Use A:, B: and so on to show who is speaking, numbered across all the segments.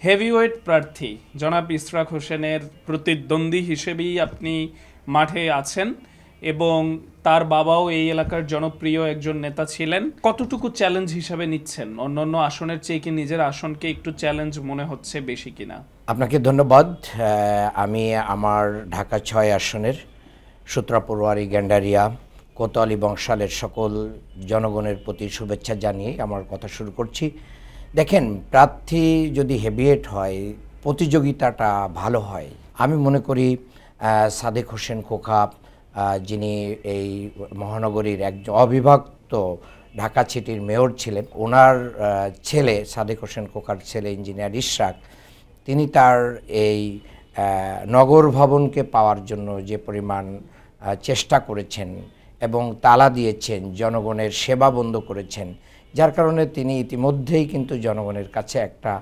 A: Heavyweight প্রার্থী জনাব ইশরাক হোসেনের প্রতিদ্বন্দ্বী হিসেবেই আপনি মাঠে আছেন এবং তার বাবাও এই এলাকার জনপ্রিয় একজন নেতা ছিলেন। কতটুকু চ্যালেঞ্জ হিসাবে নিচ্ছেন? অন্যান্য আসনের চেয়ে কি নিজের আসনকে একটু চ্যালেঞ্জ মনে হচ্ছে বেশি কিনা?
B: আপনাকে ধন্যবাদ। আমি আমার ঢাকা ৬ আসনের সূত্রাপুরওয়ারি, গ্যান্ডারিয়া, কোতোয়ালি বংশালের সকল জনগণের প্রতি শুভেচ্ছা জানিয়ে আমার কথা শুরু করছি। দেখেন, প্রার্থী যদি হেভিওয়েট হয়, প্রতিযোগিতাটা ভালো হয়। আমি মনে করি সাদেক হোসেন খোকা, যিনি এই মহানগরীর একজন অবিভক্ত ঢাকা সিটির মেয়র ছিলেন, ওনার ছেলে সাদেক হোসেন খোকার ছেলে ইঞ্জিনিয়ার ইশরাক, তিনি তার এই নগর ভবনকে পাওয়ার জন্য যে পরিমাণ চেষ্টা করেছেন এবং তালা দিয়েছেন, জনগণের সেবা বন্ধ করেছেন, যার কারণে তিনি ইতিমধ্যেই কিন্তু জনগণের কাছে একটা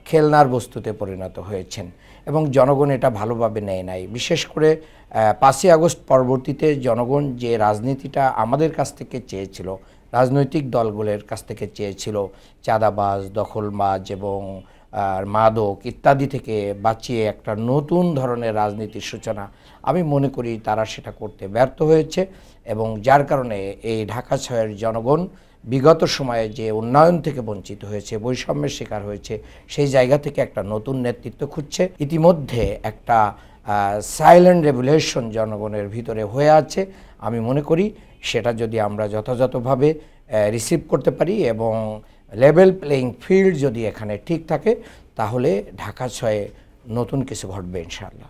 B: খেলনার বস্তুতে পরিণত হয়েছেন এবং জনগণ এটা ভালোভাবে নেয় নাই। বিশেষ করে ৫ই আগস্ট পরবর্তীতে জনগণ যে রাজনীতিটা আমাদের কাছ থেকে চেয়েছিল, রাজনৈতিক দলগুলোর কাছ থেকে চেয়েছিল, চাঁদাবাজ, দখলবাজ এবং মাদক ইত্যাদি থেকে বাঁচিয়ে একটা নতুন ধরনের রাজনীতির সূচনা, আমি মনে করি তারা সেটা করতে ব্যর্থ হয়েছে এবং যার কারণে এই ঢাকা ৬-এর জনগণ বিগত সময়ে যে উন্নয়ন থেকে বঞ্চিত হয়েছে, বৈষম্যের শিকার হয়েছে, সেই জায়গা থেকে একটা নতুন নেতৃত্ব খুঁজছে। ইতিমধ্যে একটা সাইলেন্ট রেভলিউশন জনগণের ভিতরে হয়ে আছে। আমি মনে করি সেটা যদি আমরা যথাযথভাবে রিসিভ করতে পারি এবং লেভেল প্লেয়িং ফিল্ড যদি এখানে ঠিক থাকে, তাহলে ঢাকা ৬-এ নতুন কিছু ঘটবে ইনশাআল্লাহ।